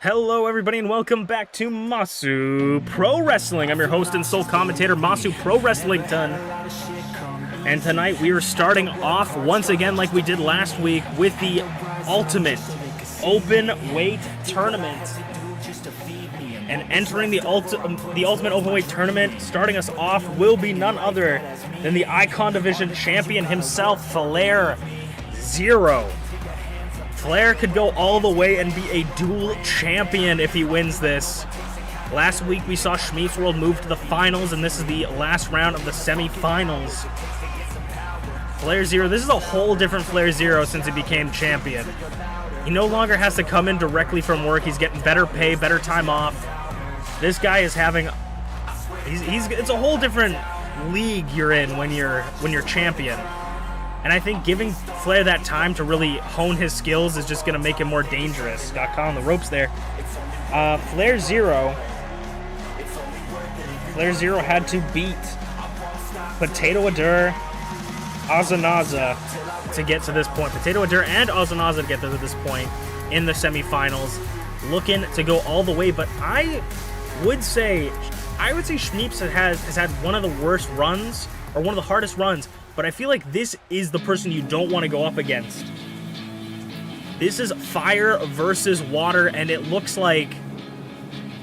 Hello everybody and welcome back to Masu Pro Wrestling. I'm your host and sole commentator, Masu Pro Wrestlington. And tonight we are starting off once again like we did last week with the Ultimate Open Weight Tournament. And entering the Ultimate Open Weight Tournament, starting us off, will be none other than the Icon Division champion himself, FlairZero. Flair could go all the way and be a dual champion if he wins this. Last week we saw ShmeepsWorld move to the finals, and this is the last round of the semi-finals. FlairZero, this is a whole different FlairZero since he became champion. He no longer has to come in directly from work. He's getting better pay, better time off. This guy is having... it's a whole different league you're in when you're champion. And I think giving Flair that time to really hone his skills is just going to make him more dangerous. Got caught on the ropes there. FlairZero had to beat Potato Adair, Azanaza to get to this point. Potato Adair and Azanaza to get to this point in the semifinals. Looking to go all the way, but I would say Shmeeps has had one of the worst runs, or one of the hardest runs. But I feel like this is the person you don't want to go up against. This is fire versus water, and it looks like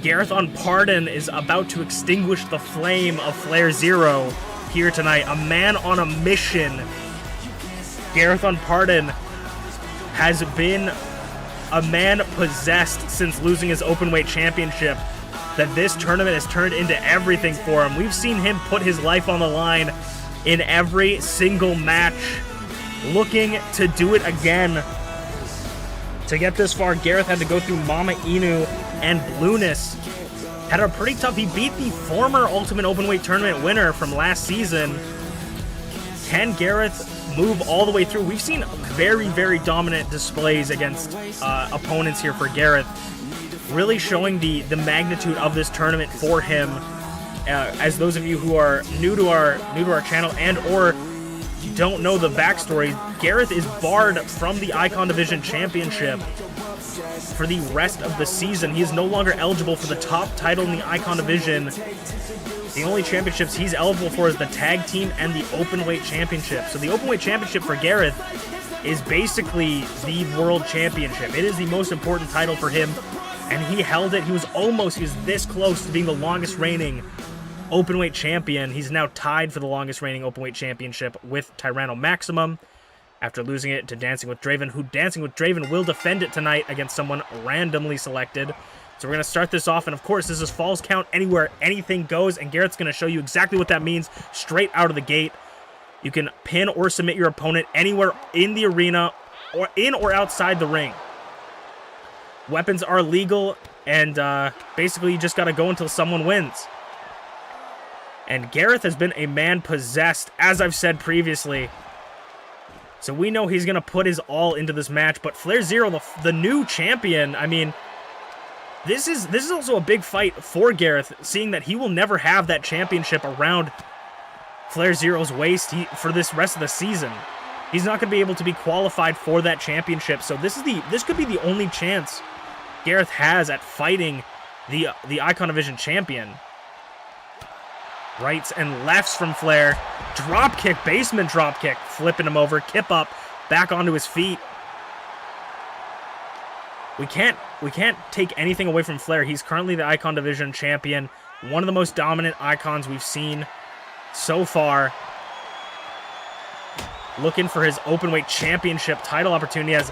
Garreth Unported is about to extinguish the flame of FlairZero here tonight. A man on a mission. Garreth Unported has been a man possessed since losing his openweight championship. That this tournament has turned into everything for him. We've seen him put his life on the line in every single match, looking to do it again. To get this far, Garreth had to go through MamaInu and Blueness. Had a pretty tough... He beat the former Ultimate Openweight Tournament winner from last season. Can Garreth move all the way through? We've seen very, very dominant displays against opponents here for Garreth. Really showing the magnitude of this tournament for him. As those of you who are new to our channel and or don't know the backstory, Garreth is barred from the Icon Division Championship for the rest of the season. He is no longer eligible for the top title in the Icon Division. The only championships he's eligible for is the Tag Team and the Openweight Championship. So the Openweight Championship for Garreth is basically the World Championship. It is the most important title for him, and he held it. He was this close to being the longest reigning Openweight champion. He's now tied for the longest reigning Openweight championship with Tyranno Maximum after losing it to DancingWithDraven, who DancingWithDraven will defend it tonight against someone randomly selected. So we're going to start this off, and of course this is Falls Count Anywhere, anything goes, and Garrett's going to show you exactly what that means straight out of the gate. You can pin or submit your opponent anywhere in the arena or in or outside the ring. Weapons are legal, and basically you just got to go until someone wins. And Garreth has been a man possessed, as I've said previously. So we know he's going to put his all into this match. But FlairZero, the new champion, I mean, this is also a big fight for Garreth, seeing that he will never have that championship around FlairZero's waist for this rest of the season. He's not going to be able to be qualified for that championship. So this could be the only chance Garreth has at fighting the Icon Division champion. Rights and lefts from Flair. Drop kick, basement drop kick, flipping him over. Kip up, back onto his feet. We can't take anything away from Flair. He's currently the Icon Division champion. One of the most dominant icons we've seen so far. Looking for his Openweight Championship title opportunity as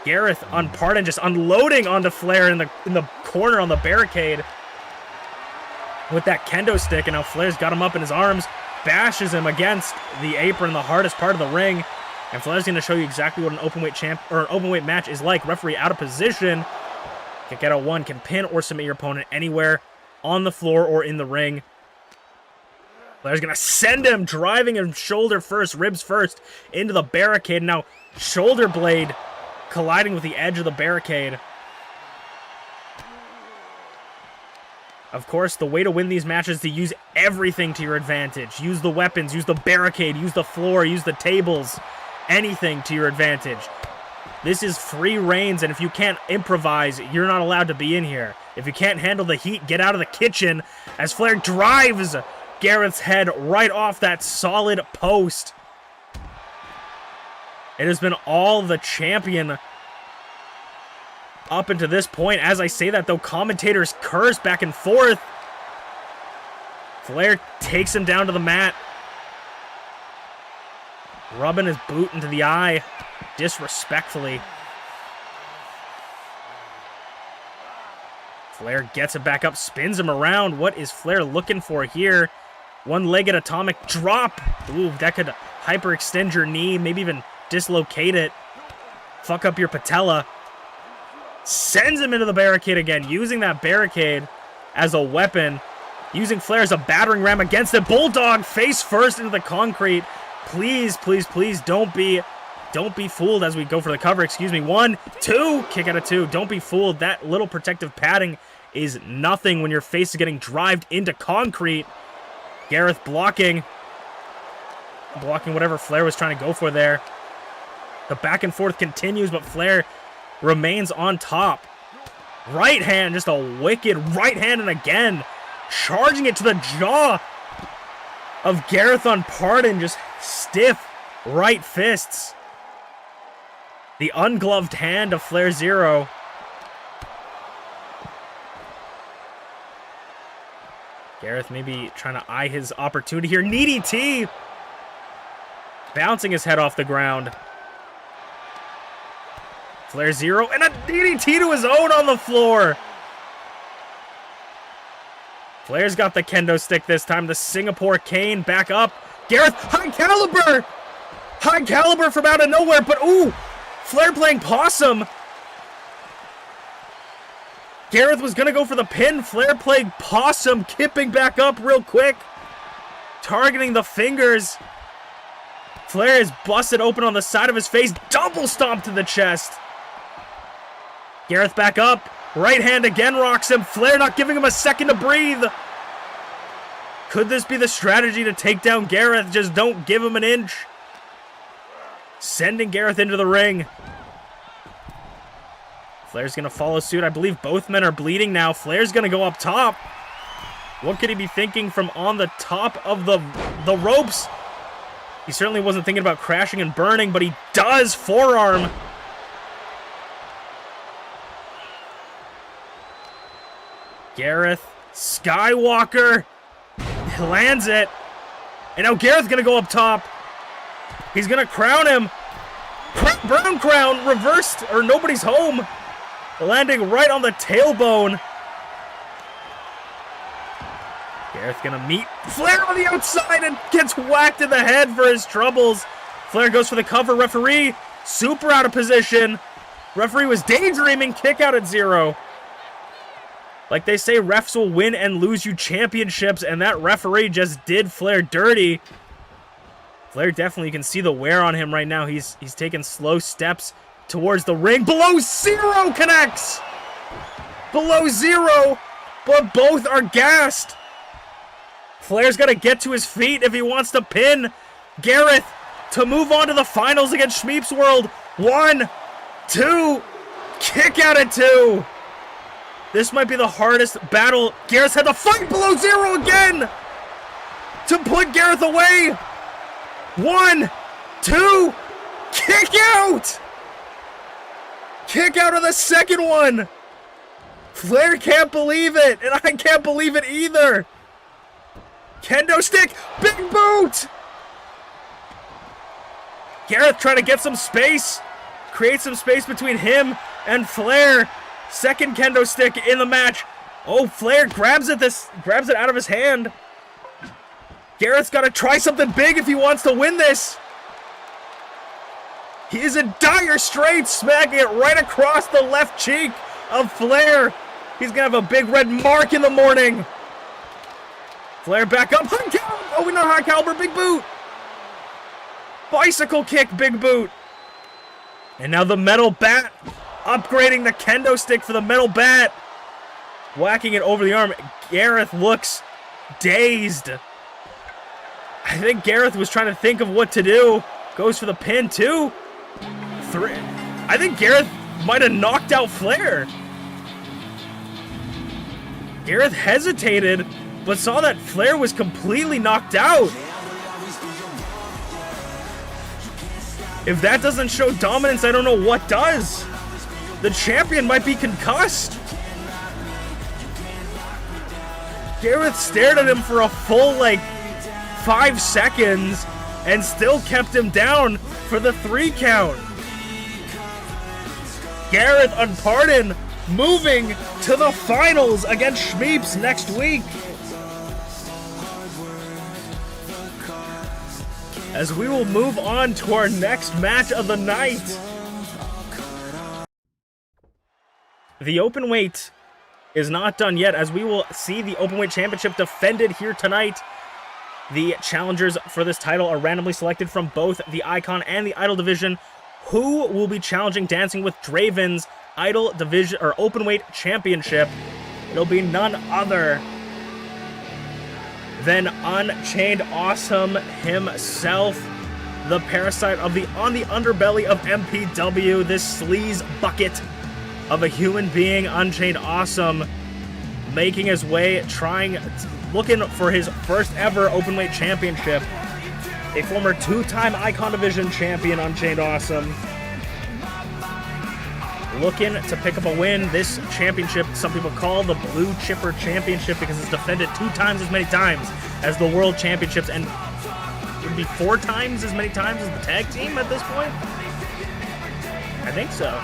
Garreth Unported just unloading onto Flair in the corner on the barricade with that kendo stick, and now Flair's got him up in his arms, bashes him against the apron, the hardest part of the ring, and Flair's going to show you exactly what an openweight match is like. Referee out of position. Kick out at one, can pin or submit your opponent anywhere on the floor or in the ring. Flair's going to send him, driving him shoulder first, ribs first, into the barricade. Now shoulder blade colliding with the edge of the barricade. Of course, the way to win these matches is to use everything to your advantage. Use the weapons, use the barricade, use the floor, use the tables. Anything to your advantage. This is free reigns, and if you can't improvise, you're not allowed to be in here. If you can't handle the heat, get out of the kitchen as Flair drives Gareth's head right off that solid post. It has been all the champion up until this point. As I say that, though, commentators curse back and forth. Flair takes him down to the mat, rubbing his boot into the eye disrespectfully. Flair gets it back up, spins him around. What is Flair looking for here? One-legged atomic drop. Ooh, that could hyperextend your knee, maybe even dislocate it. Fuck up your patella. Sends him into the barricade again, using that barricade as a weapon. Using Flair as a battering ram against it. Bulldog face first into the concrete. Please, please, please don't be fooled as we go for the cover. Excuse me. 1, 2. Kick out of 2. Don't be fooled. That little protective padding is nothing when your face is getting drived into concrete. Garreth blocking whatever Flair was trying to go for there. The back and forth continues, but Flair remains on top. Right hand, just a wicked right hand, and again, charging it to the jaw of Garreth Unported. Just stiff right fists. The ungloved hand of FlairZero. Garreth maybe trying to eye his opportunity here. Needy T bouncing his head off the ground. FlairZero and a DDT to his own on the floor. Flair's got the kendo stick this time. The Singapore cane back up. Garreth, high caliber! High caliber from out of nowhere, but ooh! Flair playing possum. Garreth was going to go for the pin. Flair playing possum, kipping back up real quick. Targeting the fingers. Flair is busted open on the side of his face. Double stomp to the chest. Garreth back up. Right hand again rocks him. Flair not giving him a second to breathe. Could this be the strategy to take down Garreth? Just don't give him an inch. Sending Garreth into the ring. Flair's going to follow suit. I believe both men are bleeding now. Flair's going to go up top. What could he be thinking from on the top of the ropes? He certainly wasn't thinking about crashing and burning, but he does forearm. Garreth, Skywalker, he lands it. And now Gareth's going to go up top. He's going to crown him. Brown crown, reversed, or nobody's home. Landing right on the tailbone. Gareth going to meet Flair on the outside and gets whacked in the head for his troubles. Flair goes for the cover. Referee, super out of position. Referee was daydreaming. Kick out at 0. Like they say, refs will win and lose you championships, and that referee just did Flair dirty. Flair definitely, you can see the wear on him right now. He's taking slow steps towards the ring. Below 0 connects! Below 0, but both are gassed. Flair's got to get to his feet if he wants to pin Gareth to move on to the finals against ShmeepsWorld. 1, 2, kick out at 2. This might be the hardest battle. Gareth had to fight below 0 again to put Gareth away. 1, 2, kick out! Kick out of the second one. Flair can't believe it, and I can't believe it either. Kendo stick, big boot! Gareth trying to get some space, create some space between him and Flair. Second kendo stick in the match. Oh, Flair grabs it out of his hand. Gareth's got to try something big if he wants to win this. He is in dire straits, smacking it right across the left cheek of Flair. He's going to have a big red mark in the morning. Flair back up. High caliber. Oh, not high caliber. Big boot. Bicycle kick. Big boot. And now the metal bat. Upgrading the kendo stick for the metal bat. Whacking it over the arm. Gareth looks dazed. I think Gareth was trying to think of what to do. Goes for the pin. 2, 3. I think Garreth might have knocked out Flair. Garreth hesitated, but saw that Flair was completely knocked out. If that doesn't show dominance, I don't know what does. The champion might be concussed. Garreth stared at him for a full, 5 seconds and still kept him down for the 3 count. Garreth Unported moving to the finals against Shmeeps next week. As we will move on to our next match of the night. The openweight is not done yet, as we will see the openweight championship defended here tonight. The challengers for this title are randomly selected from both the Icon and the Idol division. Who will be challenging Dancing with Draven's Idol division or openweight championship? It'll be none other than UnchainedAwesome himself, the parasite on the underbelly of MPW, this sleaze bucket of a human being. UnchainedAwesome making his way, looking for his first ever openweight championship. A former 2-time Icon Division champion, UnchainedAwesome, looking to pick up a win. This championship, some people call the Blue Chipper Championship because it's defended 2 times as many times as the World Championships, and it would be 4 times as many times as the tag team at this point? I think so.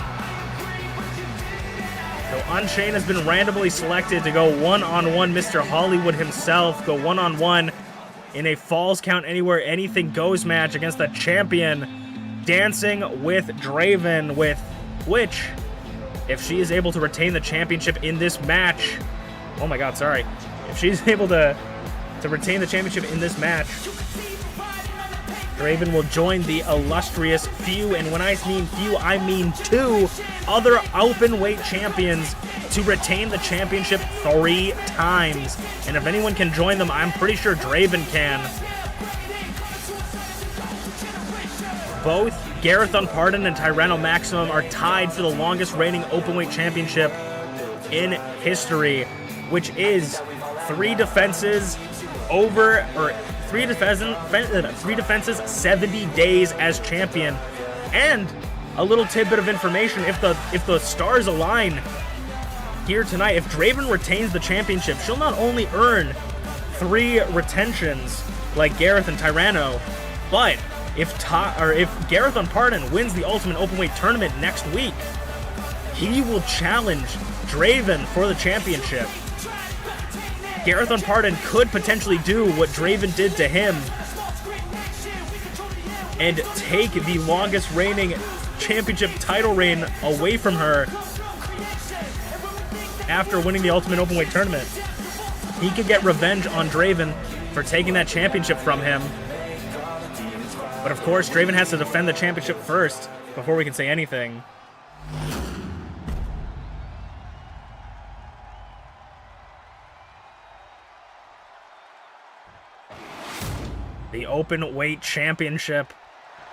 So Unchained has been randomly selected to go one-on-one. Mr. Hollywood himself go one-on-one in a Falls Count Anywhere Anything Goes match against the champion, Dancing with Draven, with which, if she is able to retain the championship in this match, oh my god, sorry. If she's able to retain the championship in this match, Draven will join the illustrious few, and when I mean few, I mean 2 other openweight champions to retain the championship 3 times. And if anyone can join them, I'm pretty sure Draven can. Both Garreth Unported and Tyranno Maximum are tied for the longest reigning openweight championship in history, which is 3 defenses, 70 days as champion. And a little tidbit of information, if the stars align here tonight, if Draven retains the championship, she'll not only earn 3 retentions like Garreth and Tyranno, but if Garreth Unported wins the Ultimate Openweight Tournament next week, he will challenge Draven for the championship. Garreth Unported could potentially do what Draven did to him and take the longest reigning championship title reign away from her after winning the Ultimate Openweight Tournament. He could get revenge on Draven for taking that championship from him. But of course, Draven has to defend the championship first before we can say anything. The Openweight Championship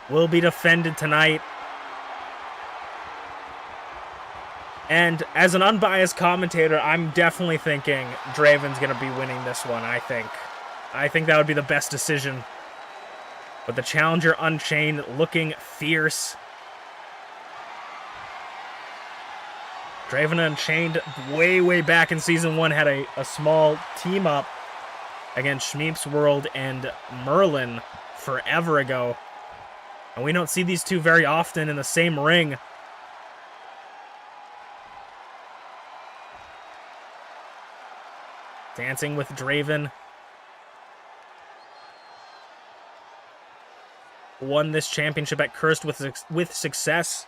will be defended tonight. And as an unbiased commentator, I'm definitely thinking Draven's going to be winning this one, I think. I think that would be the best decision. But the challenger, Unchained, looking fierce. Draven and Unchained, way back in Season 1, had a small team-up against ShmeepsWorld and Merlin forever ago. And we don't see these two very often in the same ring. Dancing with Draven won this championship at Cursed with success.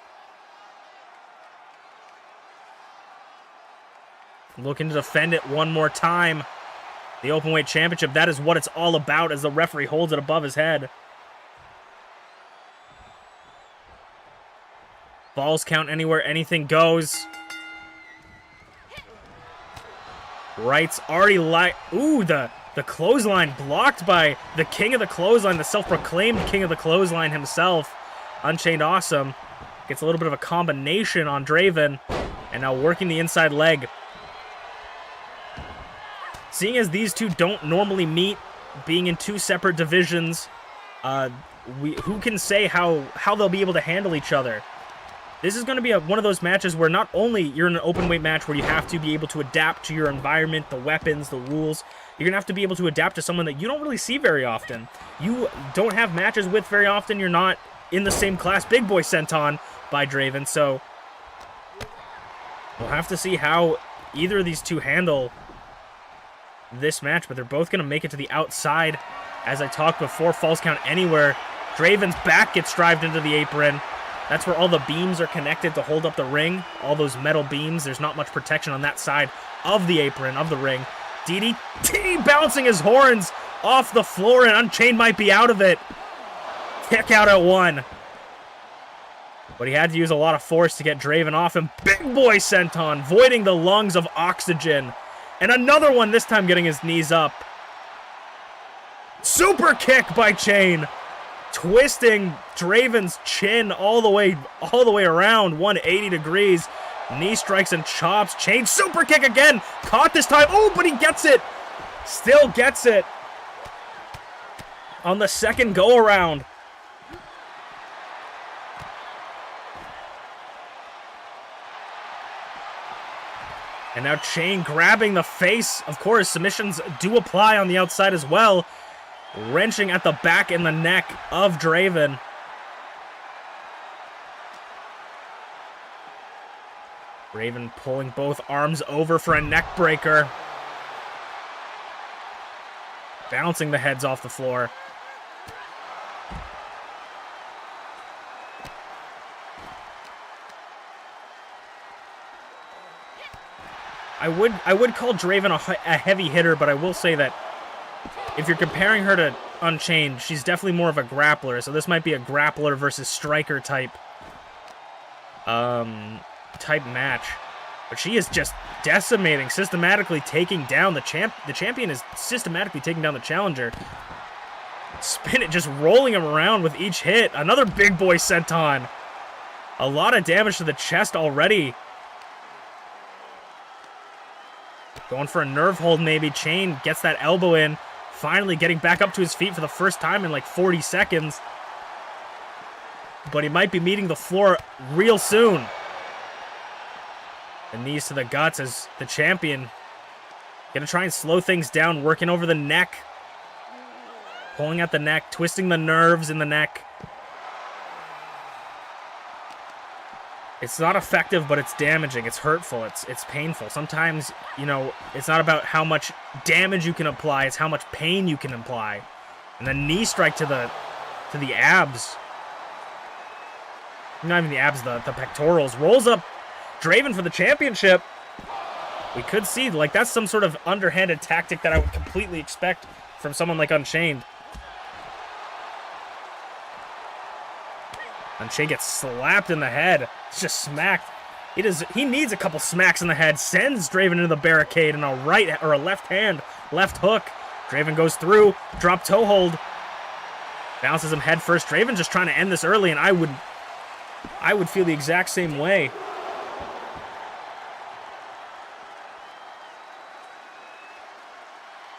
Looking to defend it one more time. The Openweight Championship, that is what it's all about as the referee holds it above his head. Falls count anywhere, anything goes. Right's already ooh, the clothesline blocked by the king of the clothesline, the self-proclaimed king of the clothesline himself, UnchainedAwesome. Gets a little bit of a combination on Draven. And now working the inside leg. Seeing as these two don't normally meet, being in two separate divisions, who can say how they'll be able to handle each other? This is going to be one of those matches where not only you're in an open weight match where you have to be able to adapt to your environment, the weapons, the rules, you're going to have to be able to adapt to someone that you don't really see very often. You don't have matches with very often. You're not in the same class. Big boy senton by Draven, so we'll have to see how either of these two handle this match, but they're both going to make it to the outside. As I talked before, false count anywhere. Draven's back gets drived into the apron. That's where all the beams are connected to hold up the ring. All those metal beams. There's not much protection on that side of the apron, of the ring. DDT bouncing his horns off the floor, and Unchained might be out of it. Kick out at 1. But he had to use a lot of force to get Draven off him. Big boy senton, voiding the lungs of oxygen. And another one, this time getting his knees up. Super kick by Chain. Twisting Draven's chin all the way around 180 degrees. Knee strikes and chops. Chain super kick again. Caught this time. Oh, but he gets it. Still gets it. On the second go around. And now Chain grabbing the face. Of course, submissions do apply on the outside as well. Wrenching at the back and the neck of Draven. Draven pulling both arms over for a neck breaker. Bouncing the heads off the floor. I would call Draven a heavy hitter, but I will say that if you're comparing her to Unchained, she's definitely more of a grappler, so this might be a grappler versus striker type match. But she is just decimating, systematically taking down the champion is systematically taking down the challenger. Spin it, just rolling him around with each hit. Another big boy senton. A lot of damage to the chest already. Going for a nerve hold maybe. Chain gets that elbow in. Finally getting back up to his feet for the first time in like 40 seconds. But he might be meeting the floor real soon. The knees to the guts as the champion. Gonna try and slow things down, working over the neck. Pulling at the neck, twisting the nerves in the neck. It's not effective, but it's damaging. It's hurtful. It's painful. Sometimes, you know, it's not about how much damage you can apply. It's how much pain you can apply. And the knee strike to the abs. Not even the abs, the pectorals. Rolls up Draven for the championship. We could see, like, that's some sort of underhanded tactic that I would completely expect from someone like Unchained. Unchained gets slapped in the head. It's just smacked. He needs a couple smacks in the head. Sends Draven into the barricade and a left hook. Draven goes through. Drop toe hold. Bounces him head first. Draven just trying to end this early, and I would feel the exact same way.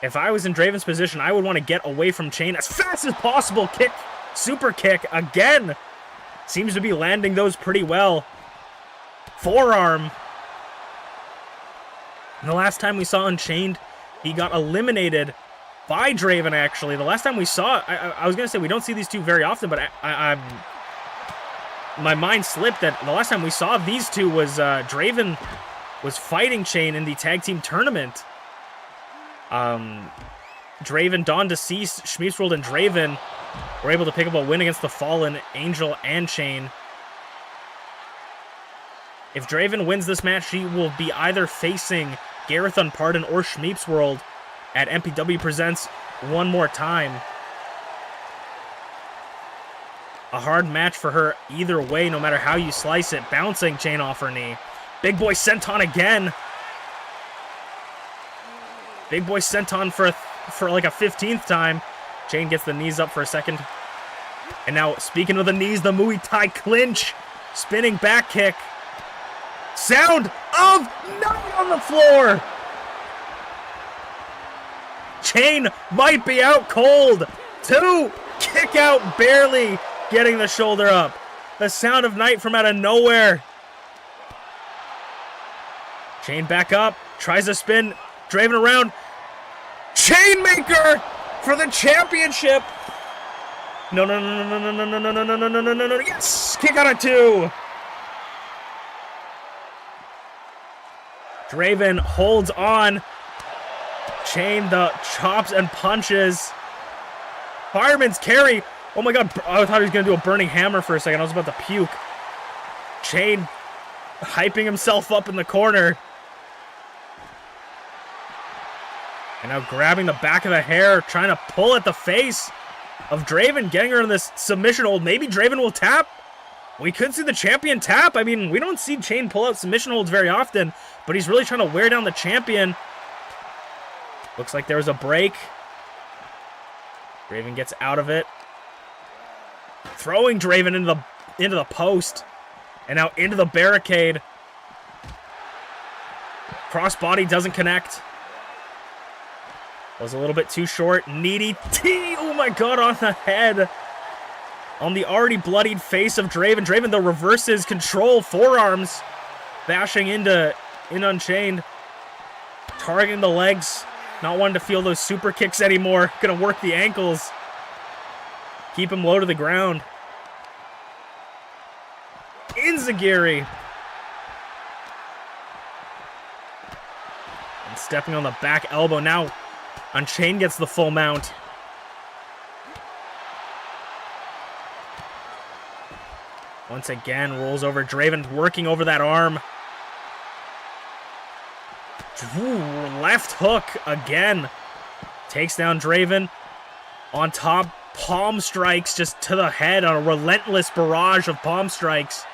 If I was in Draven's position, I would want to get away from Chain as fast as possible. Kick, super kick again. Seems to be landing those pretty well. Forearm. And the last time we saw Unchained, he got eliminated by Draven, actually. The last time we saw, I was going to say we don't see these two very often, but my mind slipped that the last time we saw these two was Draven was fighting Chain in the tag team tournament. Draven, Dawn Deceased, ShmeepsWorld, and Draven were able to pick up a win against the Fallen, Angel, and Chain. If Draven wins this match, she will be either facing Garreth Unported or ShmeepsWorld at MPW Presents one more time. A hard match for her either way, no matter how you slice it. Bouncing Chain off her knee. Big boy senton again. Big boy senton for like a 15th time. Chain gets the knees up for a second. And now, speaking of the knees, the Muay Thai clinch. Spinning back kick. Sound of night on the floor. Chain might be out cold. 2, kick out, barely getting the shoulder up. The sound of night from out of nowhere. Chain back up, tries to spin, Draven around. Chainmaker for the championship. No, no, no, no, no, no, no, no, no, no, no, no, no, no, yes! Kick out of 2. Draven holds on. Chain the chops and punches. Fireman's carry. Oh my god, I thought he was going to do a burning hammer for a second. I was about to puke. Chain hyping himself up in the corner. And now grabbing the back of the hair, trying to pull at the face of Draven, getting her in this submission hold. Maybe Draven will tap. We could see the champion tap. I mean, we don't see Chain pull out submission holds very often, but he's really trying to wear down the champion. Looks like there was a break. Draven gets out of it. Throwing Draven into the post. And now into the barricade. Crossbody doesn't connect. Was a little bit too short. Needy T. Oh my god, on the head. On the already bloodied face of Draven. Draven, though, reverses control forearms. Bashing into Unchained. Targeting the legs. Not wanting to feel those super kicks anymore. Gonna work the ankles. Keep him low to the ground. Inzagiri. And stepping on the back elbow. Now Unchained gets the full mount. Once again, rolls over Draven, working over that arm. Ooh, left hook again. Takes down Draven. On top, palm strikes just to the head. A relentless barrage of palm strikes.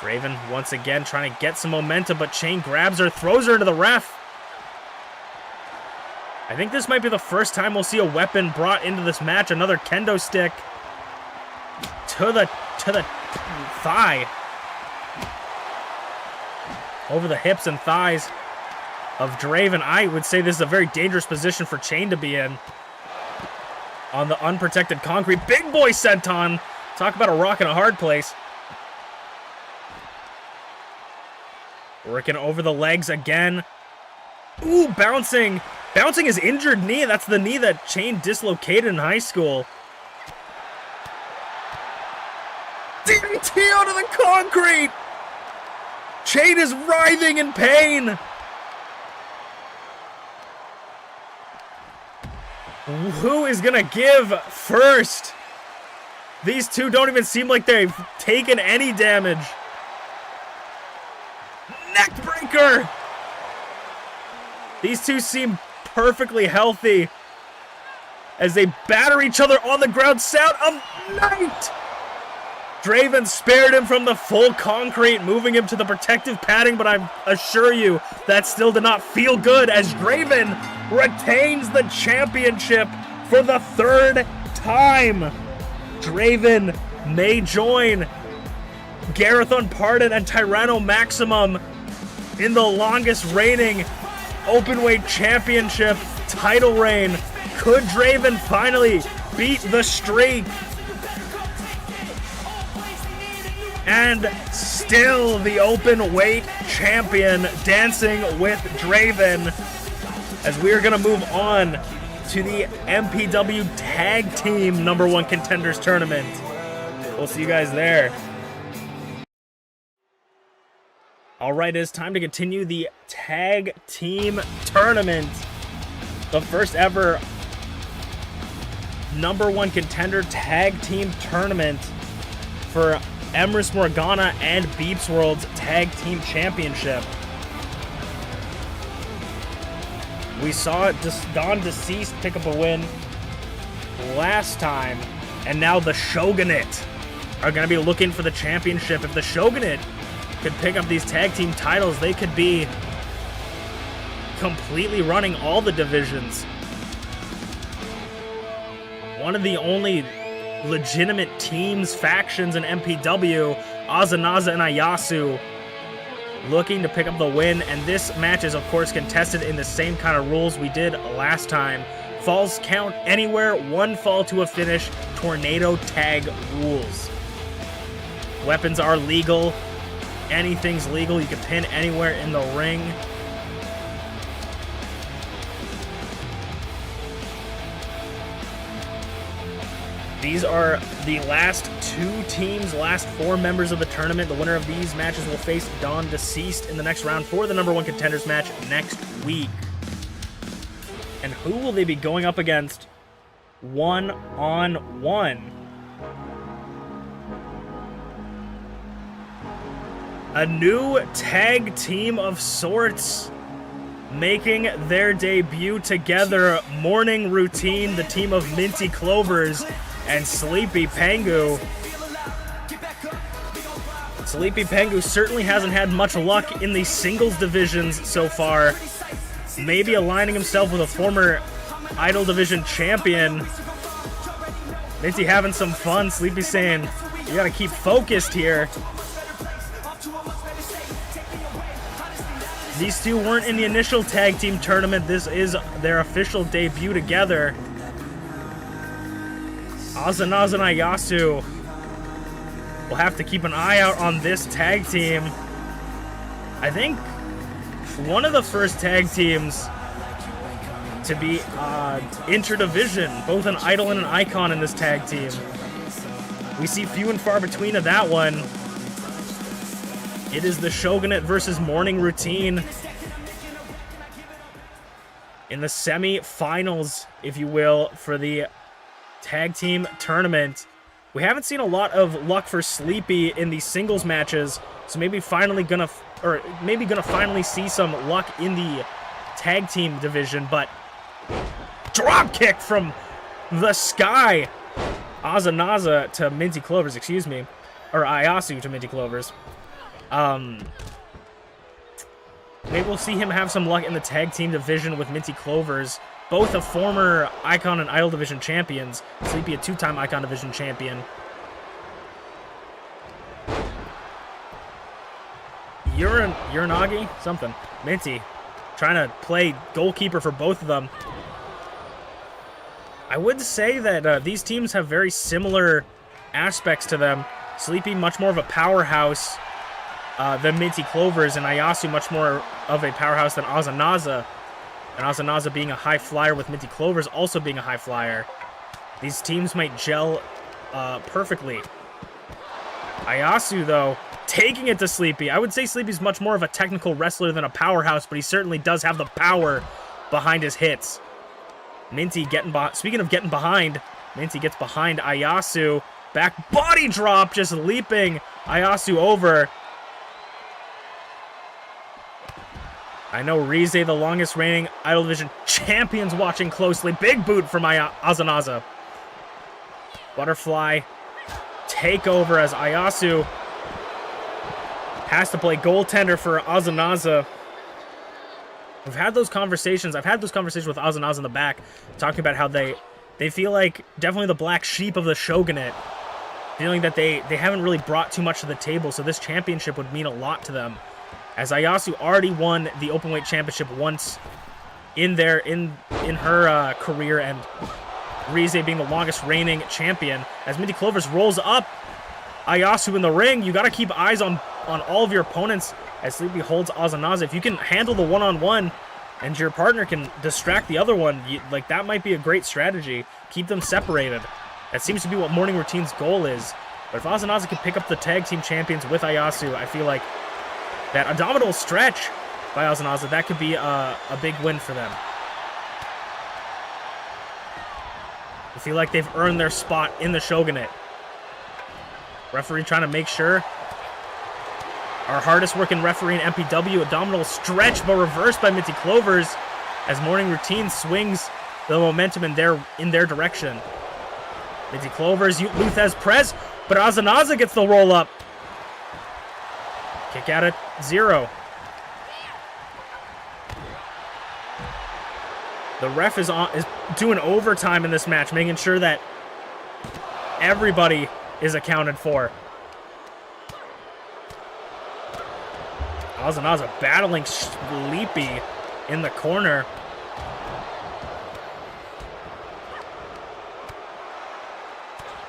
Draven once again trying to get some momentum, but Chain grabs her, throws her into the ref. I think this might be the first time we'll see a weapon brought into this match. Another kendo stick to the thigh. Over the hips and thighs of Draven. I would say this is a very dangerous position for Chain to be in. On the unprotected concrete. Big boy senton. Talk about a rock in a hard place. Working over the legs again. Ooh, bouncing. Bouncing his injured knee. That's the knee that Chain dislocated in high school. DDT onto the concrete. Chain is writhing in pain. Who is gonna give first? These two don't even seem like they've taken any damage. Neckbreaker. These two seem perfectly healthy as they batter each other on the ground. Sound of night. Draven spared him from the full concrete, moving him to the protective padding, but I assure you that still did not feel good as Draven retains the championship for the 3rd time. Draven may join Garreth Unported and Tyranno Maximum in the longest reigning openweight championship title reign. Could Draven finally beat the streak? And still the open weight champion, Dancing with Draven, as we are going to move on to the MPW Tag Team #1 Contenders Tournament. We'll see you guys there. Alright, it is time to continue the Tag Team Tournament. The first ever #1 Contender Tag Team Tournament for Emrys Morgana and ShmeepsWorld's Tag Team Championship. We saw Gone Deceased pick up a win last time, and now the Shogunate are going to be looking for the championship. If the Shogunate could pick up these tag team titles, they could be completely running all the divisions. One of the only legitimate teams, factions in MPW. Azanaza and Ayasu looking to pick up the win, and this match is of course contested in the same kind of rules we did last time. Falls count anywhere, one fall to a finish, tornado tag rules. Weapons are legal, anything's legal, you can pin anywhere in the ring. These are the last 2 teams, last 4 members of the tournament. The winner of these matches will face Dawn Deceased in the next round for the #1 contenders match next week. And who will they be going up against one-on-one? A new tag team of sorts making their debut together. Morning Routine, the team of MintyClovers and TheSleepyPengu. TheSleepyPengu certainly hasn't had much luck in the singles divisions so far. Maybe aligning himself with a former Idol Division champion. Minty having some fun. Sleepy saying, you gotta keep focused here. These two weren't in the initial tag team tournament. This is their official debut together. Azanaz and Ayasu will have to keep an eye out on this tag team. I think one of the first tag teams to be interdivision, both an idol and an icon in this tag team. We see few and far between of that one. It is the Shogunate versus Morning Routine in the semi-finals, if you will, for the tag team tournament. We haven't seen a lot of luck for Sleepy in these singles matches, so maybe finally gonna finally see some luck in the tag team division. But drop kick from the sky, Azanaza to MintyClovers, excuse me, or Ayasu to MintyClovers. Maybe we'll see him have some luck in the tag team division with MintyClovers, both a former Icon and Idol Division champions. Sleepy, a 2-time Icon Division champion. Uranagi? Something. Minty trying to play goalkeeper for both of them. I would say that these teams have very similar aspects to them. Sleepy, much more of a powerhouse than MintyClovers, and Ayasu much more of a powerhouse than Azanaza. And Azanaza being a high flyer with MintyClovers also being a high flyer. These teams might gel perfectly. Ayasu, though, taking it to Sleepy. I would say Sleepy's much more of a technical wrestler than a powerhouse, but he certainly does have the power behind his hits. Minty getting behind. Speaking of getting behind, Minty gets behind Ayasu. Back body drop, just leaping Ayasu over. I know Rize, the longest reigning Idol Division champions, watching closely. Big boot from Azanaza. Butterfly takeover as Ayasu has to play goaltender for Azanaza. We've had those conversations. I've had those conversations with Azanaza in the back, talking about how they feel like definitely the black sheep of the Shogunate, feeling that they haven't really brought too much to the table, so this championship would mean a lot to them. As Ayasu already won the Openweight Championship once in her career, and Rize being the longest reigning champion. As MintyClovers rolls up Ayasu in the ring, you got to keep eyes on all of your opponents as Sleepy holds Azanaza. If you can handle the one-on-one and your partner can distract the other one, that might be a great strategy. Keep them separated. That seems to be what Morning Routine's goal is. But if Azanaza can pick up the tag team champions with Ayasu, I feel like that abdominal stretch by Azanaza, that could be a big win for them. I feel like they've earned their spot in the Shogunate. Referee trying to make sure. Our hardest working referee in MPW, abdominal stretch, but reversed by MintyClovers as Morning Routine swings the momentum in their direction. MintyClovers, Luthez press, but Azanaza gets the roll up. Kick out at 0. The ref is doing overtime in this match, making sure that Everybody is accounted for. Azanaza battling Sleepy in the corner.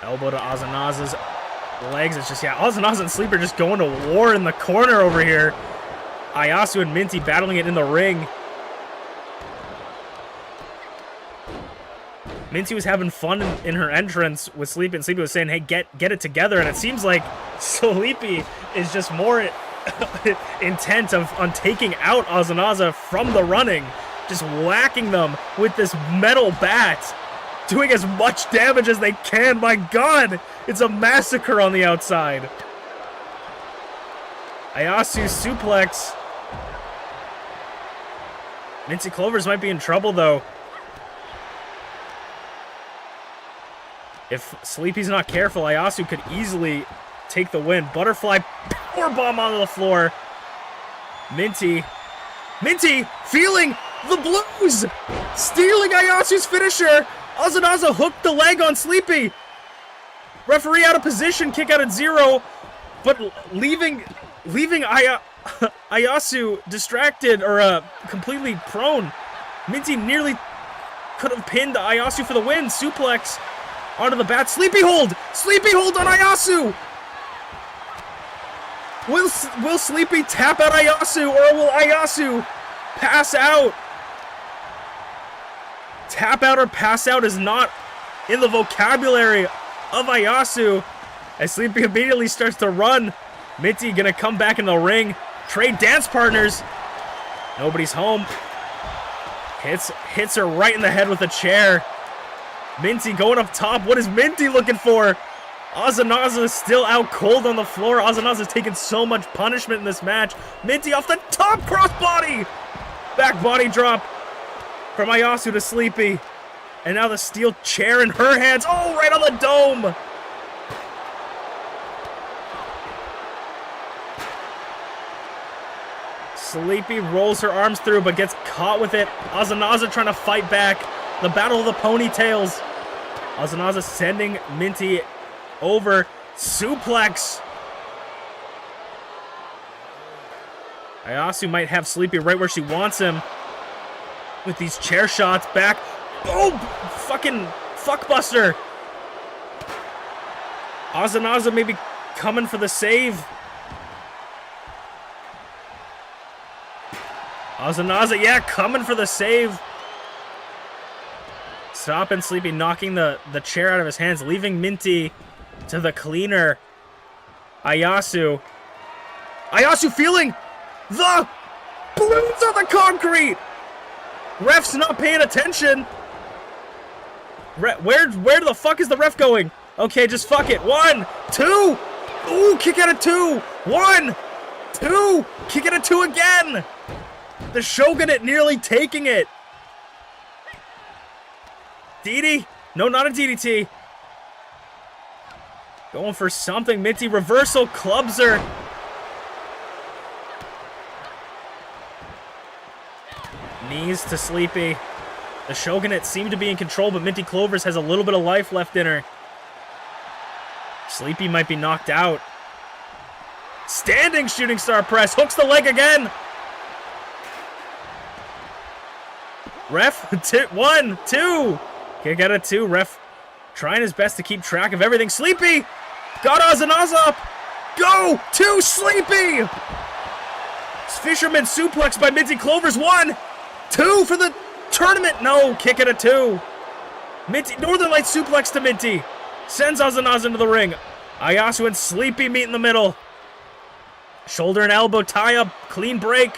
Elbow to Azanaza's legs. It's just, yeah, Azanaza and Sleepy are just going to war in the corner over here. Ayasu and Minty battling it in the ring. Minty was having fun in her entrance with Sleepy, and Sleepy was saying, hey, get it together. And it seems like Sleepy is just more intent on taking out Azanaza from the running, just whacking them with this metal bat, doing as much damage as they can. My God, it's a massacre on the outside. Ayasu suplex. MintyClovers might be in trouble, though. If Sleepy's not careful, Ayasu could easily take the win. Butterfly powerbomb onto the floor. Minty feeling the blues, stealing Ayasu's finisher. Azanaza hooked the leg on Sleepy. Referee out of position, kick out at 0, but leaving Ayasu distracted or completely prone. Minty nearly could have pinned Ayasu for the win. Suplex onto the bat. Sleepy hold on Ayasu. Will Sleepy tap out Ayasu, or will Ayasu pass out? Tap out or pass out is not in the vocabulary of Ayasu, as Sleepy immediately starts to run. Minty gonna come back in the ring. Trade dance partners. Nobody's home. Hits her right in the head with a chair. Minty going up top. What is Minty looking for? Azanaza is still out cold on the floor. Azanaza's taken so much punishment in this match. Minty off the top, crossbody! Back body drop from Ayasu to Sleepy. And now the steel chair in her hands. Oh, right on the dome! Sleepy rolls her arms through, but gets caught with it. Azanaza trying to fight back. The battle of the ponytails. Azanaza sending Minty over. Suplex. Ayasu might have Sleepy right where she wants him with these chair shots. Back. Oh, fucking fuckbuster. Azanaza maybe coming for the save. Azanaza, yeah, coming for the save. Stopping Sleepy, knocking the chair out of his hands, leaving Minty to the cleaner. Ayasu feeling the balloons on the concrete. Ref's not paying attention. Where the fuck is the ref going? Okay, just fuck it. 1, 2. Ooh, kick out at 2. 1, 2. Kick out at 2 again. The Shogunate nearly taking it. DD? No, not a DDT. Going for something. Minty reversal clubs her. Knees to Sleepy. The Shogunate seem to be in control, but MintyClovers has a little bit of life left in her. Sleepy might be knocked out. Standing shooting star press. Hooks the leg again. Ref, 1, 2. Kick out at 2. Ref trying his best to keep track of everything. Sleepy got Azanaza up. Go to Sleepy. Fisherman suplex by MintyClovers. 1, 2 for the tournament. No, kick it at 2. Minty, Northern Light suplex to Minty. Sends Azanaza into the ring. Ayasu and Sleepy meet in the middle. Shoulder and elbow tie up. Clean break.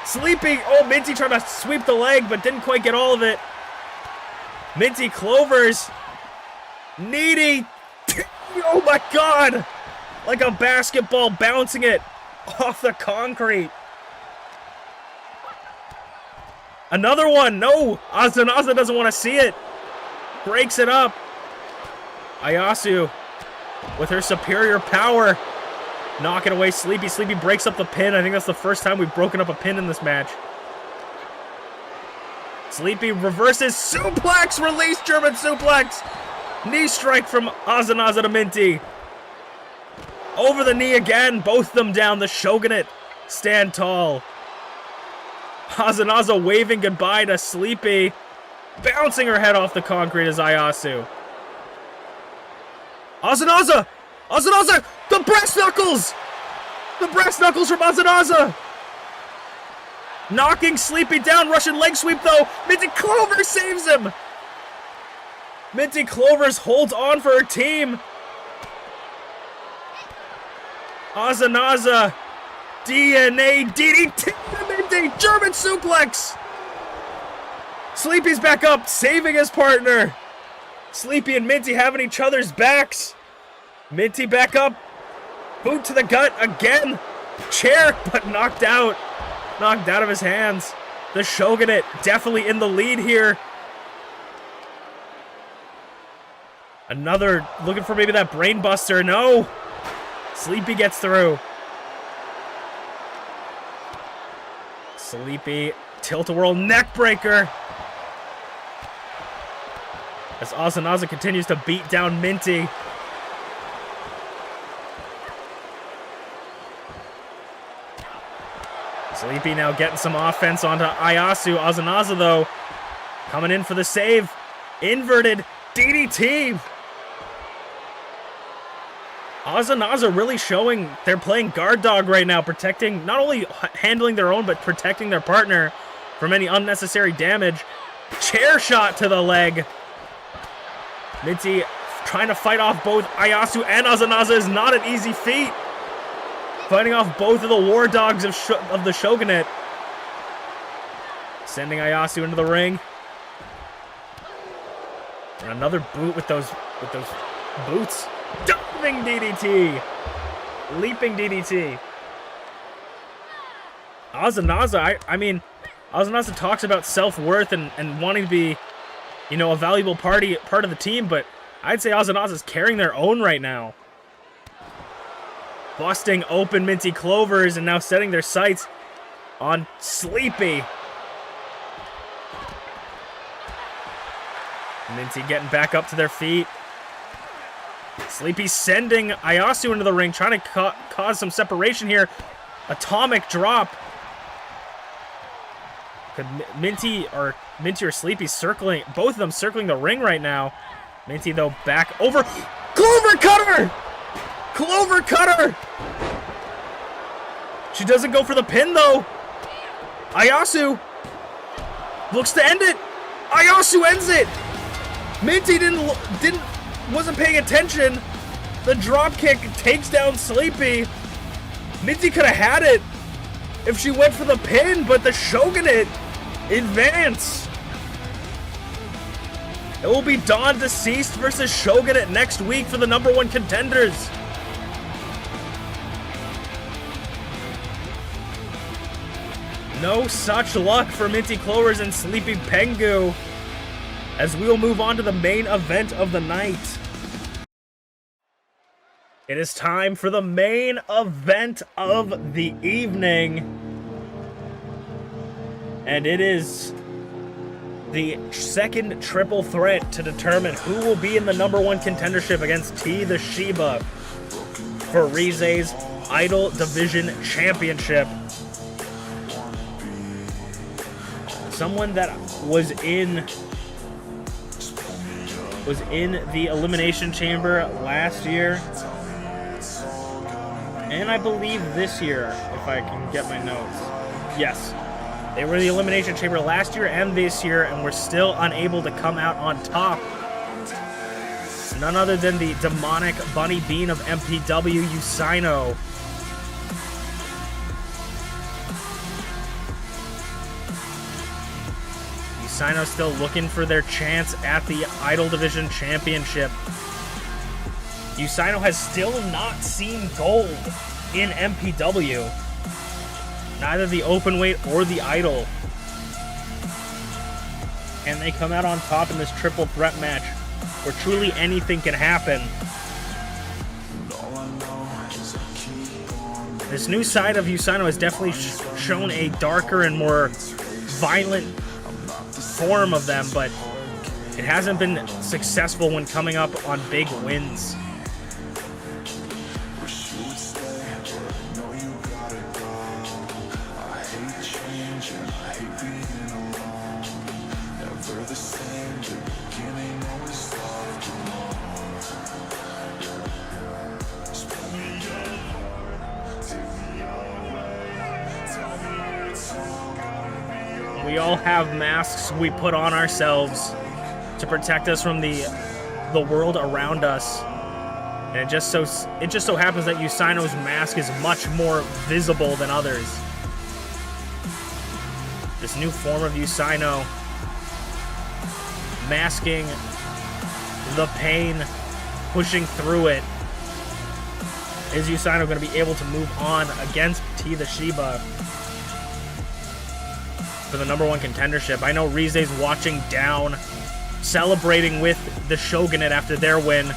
Sleepy. Oh, Minty trying to sweep the leg, but didn't quite get all of it. MintyClovers. Needy. Oh my God. Like a basketball, bouncing it off the concrete. Another one. No. Azanaza doesn't want to see it. Breaks it up. Ayasu with her superior power. Knocking away Sleepy. Sleepy breaks up the pin. I think that's the first time we've broken up a pin in this match. Sleepy reverses suplex. Release German suplex. Knee strike from Azunaza to Minty. Over the knee again. Both of them down. The Shogunate stand tall. Azunaza waving goodbye to Sleepy. Bouncing her head off the concrete as Ayasu. Azunaza! Azunaza! The brass knuckles! The brass knuckles from Azunaza! Knocking Sleepy down. Russian leg sweep though. MintyClovers saves him. MintyClovers holds on for her team. Azunaza. DNA DDT to Minty. German suplex. Sleepy's back up, saving his partner. Sleepy and Minty having each other's backs. Minty back up. Boot to the gut again. Chair, but knocked out. Knocked out of his hands. The Shogunate definitely in the lead here. Another looking for maybe that brain buster. No. Sleepy gets through. Sleepy tilt-a-whirl neck breaker. As Azunaza continues to beat down Minty. Sleepy now getting some offense onto Ayasu. Azunaza, though, coming in for the save. Inverted DDT. Azunaza really showing they're playing guard dog right now, protecting, not only handling their own, but protecting their partner from any unnecessary damage. Chair shot to the leg. Minty trying to fight off both Ayasu and Azunaza is not an easy feat. Fighting off both of the war dogs of the Shogunate. Sending Ayasu into the ring. And another boot with those boots. Diving DDT. Leaping DDT. Azunaza, I mean, Azunaza talks about self-worth and wanting to be, you know, a valuable part of the team, but I'd say Azunaza's carrying their own right now. Busting open MintyClovers and now setting their sights on Sleepy. Minty getting back up to their feet. Sleepy sending Ayasu into the ring, trying to cause some separation here. Atomic drop. Could Minty or Sleepy circling, both of them circling the ring right now. Minty, though, back over. Clover cutter! Clover cutter! She doesn't go for the pin, though. Ayasu looks to end it. Ayasu ends it. Minty wasn't paying attention. The drop kick takes down Sleepy. Minty could have had it if she went for the pin, but the Shogunate advance. It will be Dawn Deceased versus Shogunate next week for the #1 contenders. No such luck for MintyClovers and TheSleepyPengu, as we will move on to the main event of the night. It is time for the main event of the evening. And it is the second triple threat to determine who will be in the #1 contendership against TeaTheShiba for Rize's Idol Division Championship. Someone that was in the Elimination Chamber last year, and I believe this year, if I can get my notes. Yes, they were in the Elimination Chamber last year and this year, and were still unable to come out on top. None other than the demonic bunny bean of MPW, Usaino. Usaino still looking for their chance at the Idol Division Championship. Usaino has still not seen gold in MPW. Neither the Openweight or the Idol. And they come out on top in this triple threat match, where truly anything can happen. This new side of Usaino has definitely shown a darker and more violent form of them, but It hasn't been successful when coming up on big wins. We all have masks we put on ourselves to protect us from the world around us, and it just so happens that Usaino's mask is much more visible than others. This new form of Usaino, masking the pain, pushing through it. Is Usaino going to be able to move on against TeaTheShiba for the #1 contendership? I know Rize's watching down, celebrating with the Shogunate after their win.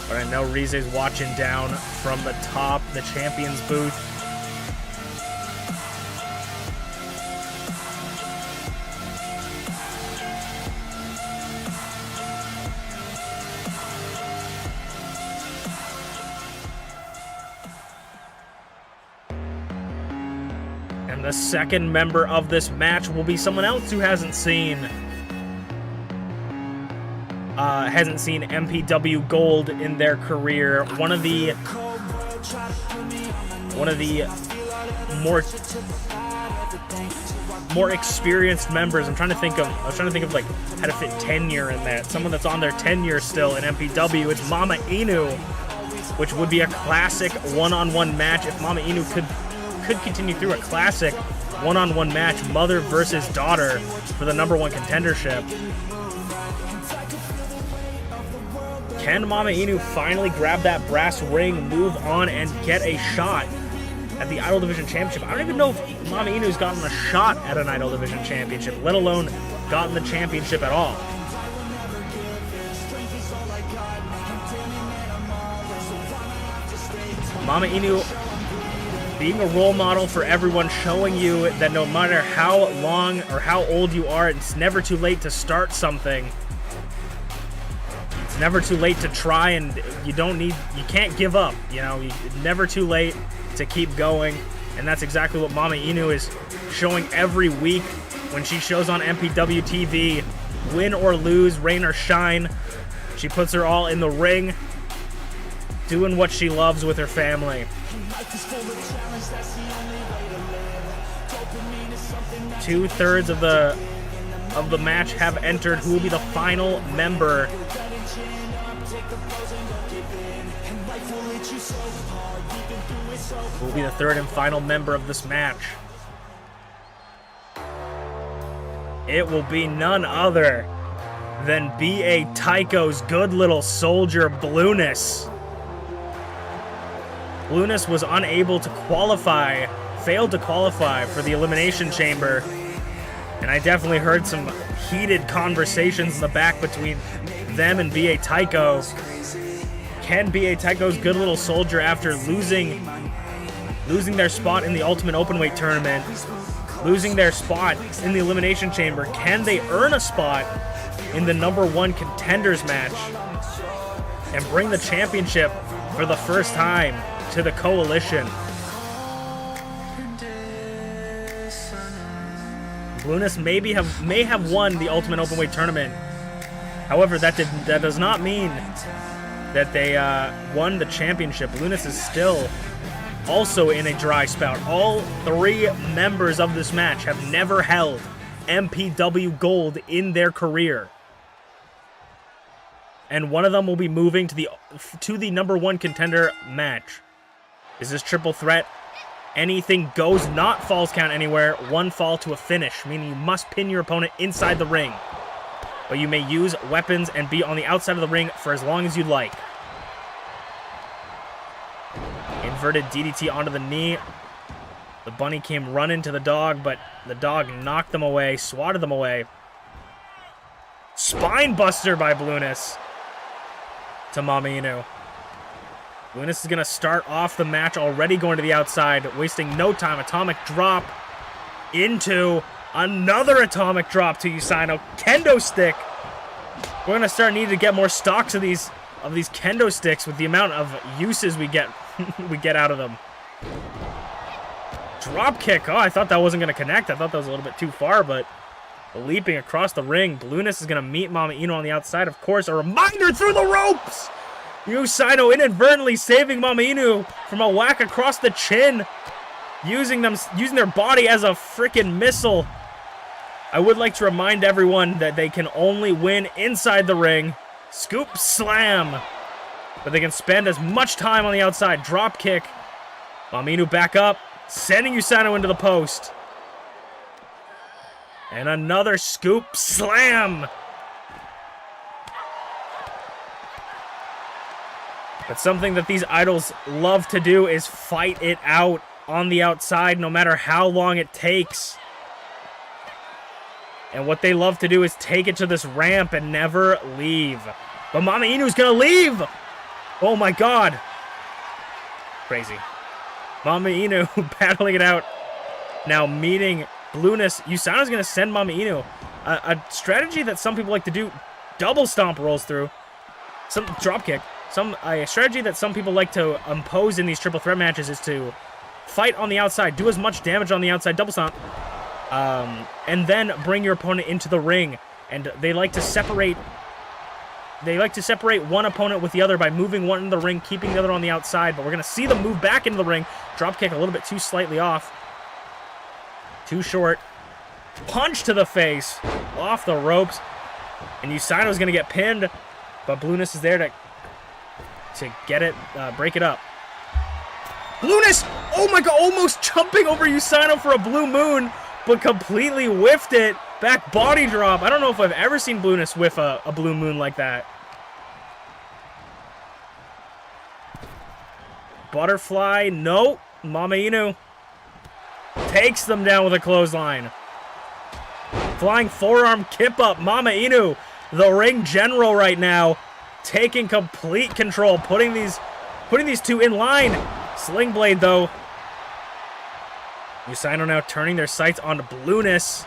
But I know Rize's watching down from the top, the champions booth. And the second member of this match will be someone else who hasn't seen MPW gold in their career. One of the more experienced members. I was trying to think of like how to fit tenure in that. Someone that's on their tenure still in MPW. It's MamaInu, which would be a classic one-on-one match if MamaInu could continue through a classic one-on-one match, mother versus daughter, for the #1 contendership. Can MamaInu finally grab that brass ring, move on, and get a shot at the Idol Division Championship? I don't even know if MamaInu's gotten a shot at an Idol Division Championship, let alone gotten the championship at all. MamaInu being a role model for everyone, showing you that no matter how long or how old you are, it's never too late to start something. It's never too late to try, and you can't give up. You know, it's never too late to keep going, and that's exactly what MamaInu is showing every week when she shows on MPW TV. Win or lose, rain or shine, she puts her all in the ring, doing what she loves with her family. 2/3 of the match have entered. Who will be the final member? Who will be the third and final member of this match? It will be none other than B.A. Tycho's good little soldier, Blueness. Blueness was unable to qualify, failed to qualify for the Elimination Chamber, and I definitely heard some heated conversations in the back between them and B.A. Tycho. Can B.A. Tycho's good little soldier, after losing their spot in the Ultimate Openweight Tournament, losing their spot in the Elimination Chamber, can they earn a spot in the #1 contenders match and bring the championship for the first time to the coalition? Blueness may have won the Ultimate Openweight Tournament. However, that does not mean that they won the championship. Blueness is still also in a dry spout. All 3 members of this match have never held MPW gold in their career, and one of them will be moving to the #1 contender match. Is this triple threat? Anything goes, not falls count anywhere. 1 fall to a finish, meaning you must pin your opponent inside the ring, but you may use weapons and be on the outside of the ring for as long as you like. Inverted DDT onto the knee. The bunny came running to the dog, but the dog knocked them away, swatted them away. Spine buster by Blueness to MamaInu. Blueness is going to start off the match already going to the outside, wasting no time. Atomic drop into Another atomic drop to Usaino. Kendo stick. We're gonna start needing to get more stocks of these kendo sticks with the amount of uses we get out of them. Drop kick. Oh, I thought that wasn't gonna connect. I thought that was a little bit too far, but leaping across the ring. Blueness is gonna meet MamaInu on the outside. Of course, a reminder through the ropes. Usaino inadvertently saving MamaInu from a whack across the chin, using their body as a freaking missile. I would like to remind everyone that they can only win inside the ring. Scoop slam. But they can spend as much time on the outside. Drop kick. MamaInu back up, sending Usaino into the post. And another scoop slam. But something that these idols love to do is fight it out on the outside, no matter how long it takes. And what they love to do is take it to this ramp and never leave. But MamaInu's gonna leave! Oh my god. Crazy. MamaInu battling it out. Now meeting Blueness. Usaino's gonna send MamaInu. A strategy that some people like to do. Double stomp rolls through. Some drop kick. A strategy that some people like to impose in these triple threat matches is to fight on the outside. Do as much damage on the outside. Double stomp. And then bring your opponent into the ring. And they like to separate one opponent with the other by moving one in the ring, keeping the other on the outside. But we're going to see them move back into the ring. Drop kick a little bit too slightly off. Too short. Punch to the face. Off the ropes. And Usaino's going to get pinned. But Blueness is there to get it, break it up. Blueness! Oh my god, almost jumping over Usaino for a blue moon, but completely whiffed it. Back body drop. I don't know if I've ever seen Blueness whiff a blue moon like that. Butterfly, no. MamaInu takes them down with a clothesline. Flying forearm kip up. MamaInu, the ring general right now, taking complete control, putting these two in line. Sling blade though. Usaino now turning their sights on Blueness.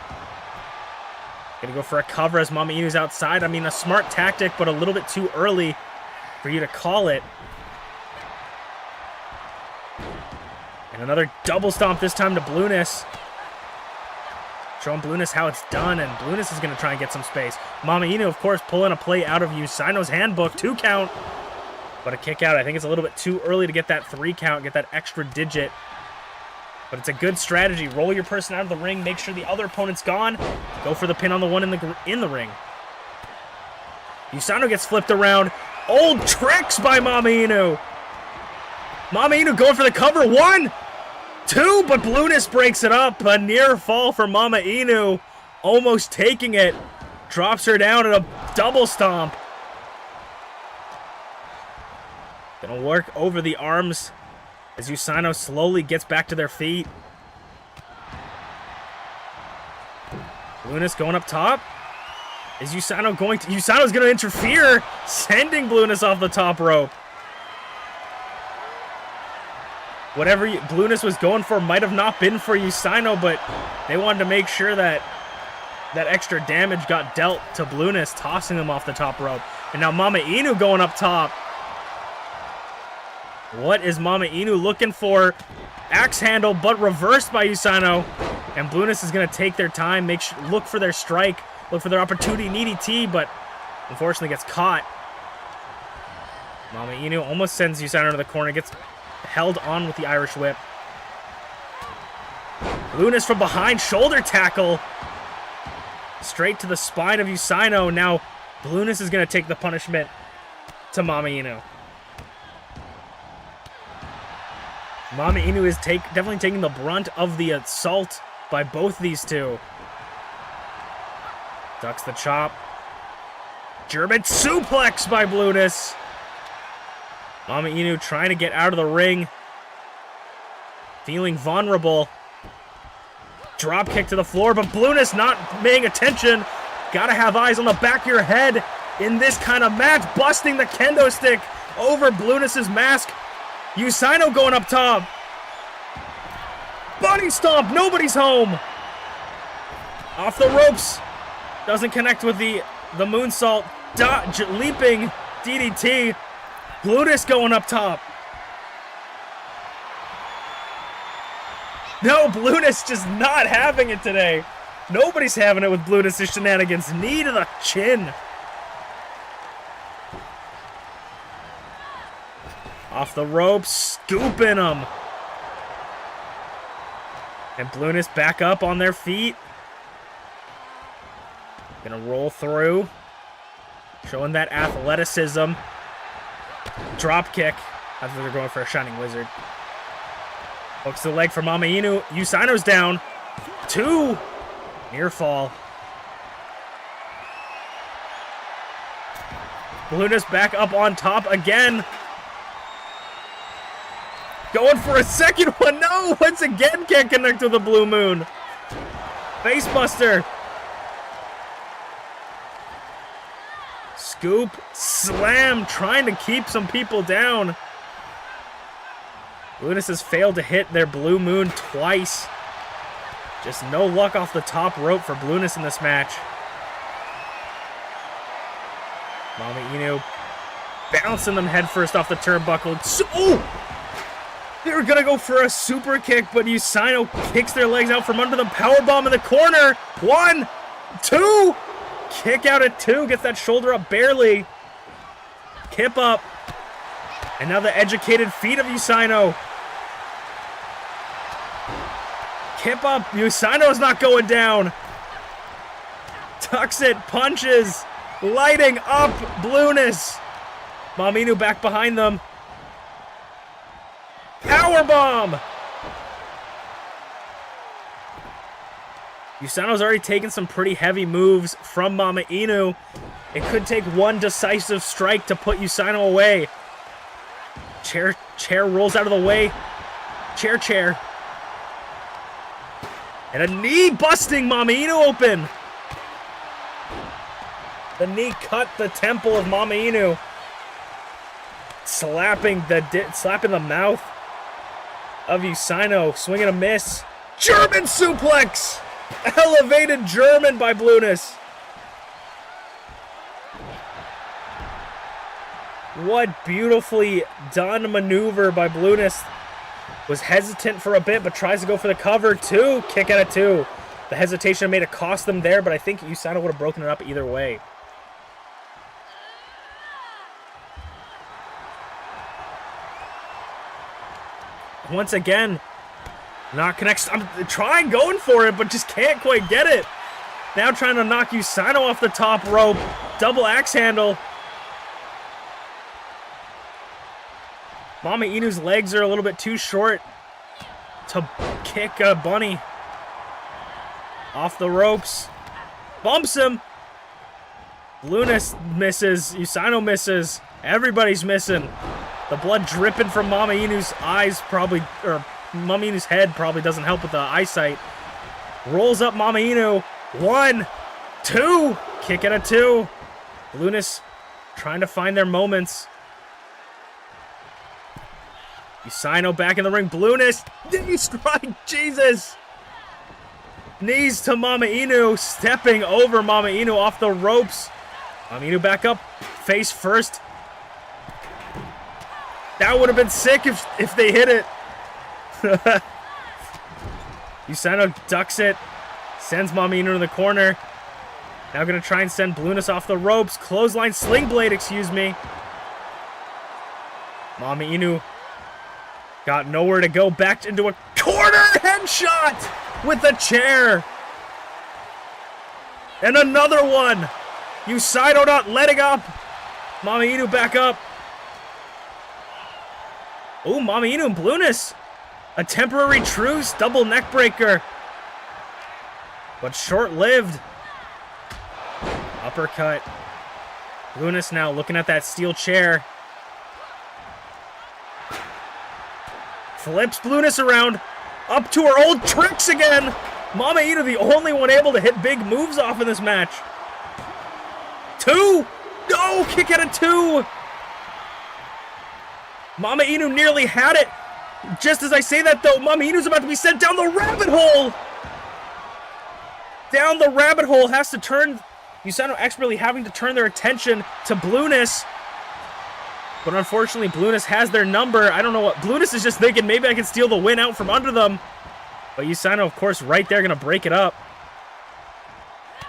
Gonna go for a cover as MamaInu's outside. I mean, a smart tactic, but a little bit too early for you to call it. And another double stomp this time to Blueness. Showing Blueness how it's done, and Blueness is gonna try and get some space. MamaInu, of course, pulling a play out of Usaino's handbook. 2 count. But a kick out. I think it's a little bit too early to get that 3 count, get that extra digit. But it's a good strategy. Roll your person out of the ring, make sure the other opponent's gone. Go for the pin on the one in the ring. Usaino gets flipped around. Old tricks by MamaInu. MamaInu going for the cover. 1, 2, but Blueness breaks it up. A near fall for MamaInu. Almost taking it. Drops her down in a double stomp. Gonna work over the arms as Usaino slowly gets back to their feet. Blueness going up top. Is Usaino going to... Usaino's gonna interfere, sending Blueness off the top rope. Whatever Blueness was going for might have not been for Usaino, but they wanted to make sure that that extra damage got dealt to Blueness, tossing them off the top rope. And now MamaInu going up top. What is MamaInu looking for? Axe handle, but reversed by Usaino. And Blueness is going to take their time, look for their strike, look for their opportunity, an EDT, but unfortunately gets caught. MamaInu almost sends Usaino to the corner, gets held on with the Irish whip. Blueness from behind, shoulder tackle. Straight to the spine of Usaino. Now Blueness is going to take the punishment to MamaInu. MamaInu is definitely taking the brunt of the assault by both these two. Ducks the chop. German suplex by Blueness. MamaInu trying to get out of the ring. Feeling vulnerable. Drop kick to the floor, but Blueness not paying attention. Gotta have eyes on the back of your head in this kind of match. Busting the kendo stick over Blueness's mask. Usaino going up top. Body stomp. Nobody's home. Off the ropes. Doesn't connect with the moonsault. Leaping DDT. Blueness going up top. No, Blueness just not having it today. Nobody's having it with Blueness' shenanigans. Knee to the chin. Off the ropes, scooping them. And Blueness back up on their feet. Gonna roll through. Showing that athleticism. Drop kick. I thought they were going for a Shining Wizard. Hooks the leg for MamaInu. Usaino's down. 2. Near fall. Blueness back up on top again. Going for a second one. No, once again can't connect with the Blue Moon. Facebuster. Scoop, slam, trying to keep some people down. Blueness has failed to hit their Blue Moon twice. Just no luck off the top rope for Blueness in this match. MamaInu bouncing them headfirst off the turnbuckle. Oh! They were gonna go for a super kick, but Usaino kicks their legs out from under them. Powerbomb in the corner. 1, 2. Kick out at 2. Gets that shoulder up barely. Kip up. And now the educated feet of Usaino. Kip up. Usaino's not going down. Tucks it. Punches. Lighting up Blueness. MamaInu back behind them. Powerbomb! Usaino's already taken some pretty heavy moves from MamaInu. It could take one decisive strike to put Usaino away. Chair rolls out of the way. Chair. And a knee busting MamaInu open. The knee cut the temple of MamaInu. Slapping the mouth of Usaino. Swing and a miss. German suplex! Elevated German by Blueness. What beautifully done maneuver by Blueness. Was hesitant for a bit, but tries to go for the cover. 2. Kick out of 2. The hesitation made it cost them there, but I think Usaino would have broken it up either way. Once again, not connects. I'm trying, going for it, but just can't quite get it. Now trying to knock Usaino off the top rope. Double axe handle. MamaInu's legs are a little bit too short to kick a bunny. Off the ropes. Bumps him. Blueness misses. Usaino misses. Everybody's missing. The blood dripping from MamaInu's eyes probably, or MamaInu's head probably doesn't help with the eyesight. Rolls up MamaInu. 1, 2. Kick out of 2. Blueness trying to find their moments. Usaino back in the ring. Blueness. Knee strike. Jesus. Knees to MamaInu. Stepping over MamaInu off the ropes. MamaInu back up. Face first. That would have been sick if they hit it. Usaino ducks it. Sends MamaInu to the corner. Now going to try and send Blueness off the ropes. Clothesline sling blade, excuse me. MamaInu got nowhere to go. Backed into a corner headshot with the chair. And another one. Usaino not letting up. MamaInu back up. Oh, MamaInu and Blueness. A temporary truce. Double neck breaker. But short-lived. Uppercut. Blueness now looking at that steel chair. Flips Blueness around. Up to her old tricks again. MamaInu the only one able to hit big moves off in this match. 2. No, kick out of 2. MamaInu nearly had it. Just as I say that, though, MamaInu's about to be sent down the rabbit hole. down the rabbit hole, has to turn, Usano expertly having to turn their attention to Blueness. But unfortunately, Blueness has their number. I don't know what, Blueness is just thinking, maybe I can steal the win out from under them. But Usano, of course, right there, gonna break it up.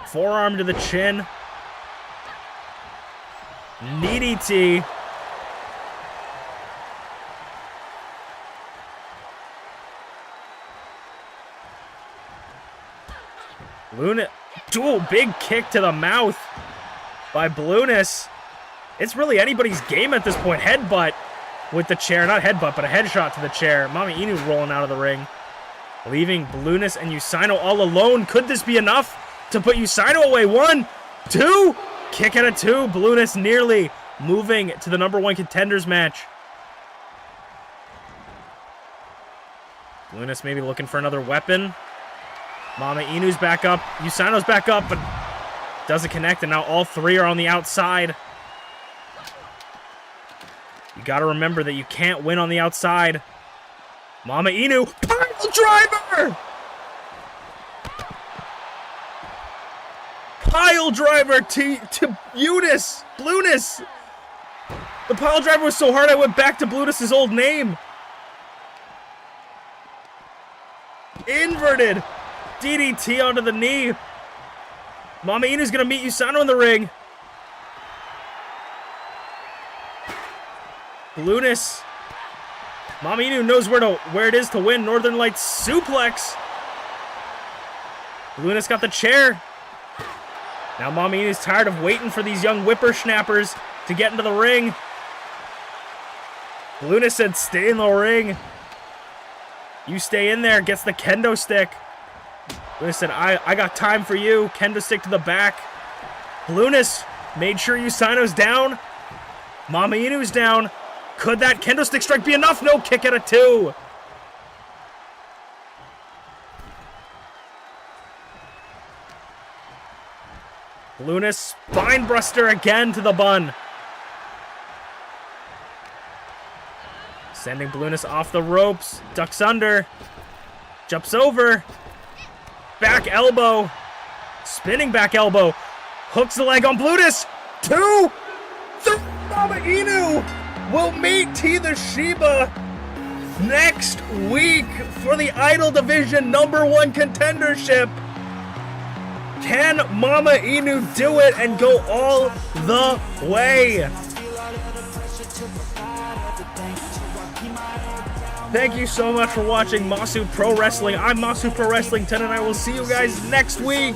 Forearm to the chin. Knee DT. Luna, dual big kick to the mouth by Blueness. It's really anybody's game at this point. Headbutt with the chair. Not headbutt, but a headshot to the chair. MamaInu rolling out of the ring. Leaving Blueness and Usano all alone. Could this be enough to put Usano away? 1, 2. Kick out of 2. Blueness nearly moving to the #1 contenders match. Blueness maybe looking for another weapon. MamaInu's back up. Usano's back up, but doesn't connect, and now all three are on the outside. You gotta remember that you can't win on the outside. MamaInu, pile driver! Pile driver to Blueness. The pile driver was so hard I went back to Blueness' old name. Inverted DDT onto the knee. MamaInu's gonna meet Usano in the ring. Blueness. MamaInu knows where it is to win. Northern Lights suplex. Blueness got the chair. Now MamaInu's tired of waiting for these young whippersnappers to get into the ring. Blueness said, stay in the ring. You stay in there. Gets the kendo stick. Blueness said, I got time for you. Kendo stick to the back. Blueness made sure Usano's down. MamaInu's down. Could that kendo stick strike be enough? No, kick out of 2. Blueness, spine buster again to the bun. Sending Blueness off the ropes. Ducks under. Jumps over. Back elbow. Spinning back elbow. Hooks the leg on Blueness. 2. 3. MamaInu will meet TeaTheShiba next week for the Idol Division #1 contendership. Can MamaInu do it and go all the way? Thank you so much for watching Masu Pro Wrestling. I'm Masu Pro Wrestling 10, and I will see you guys next week.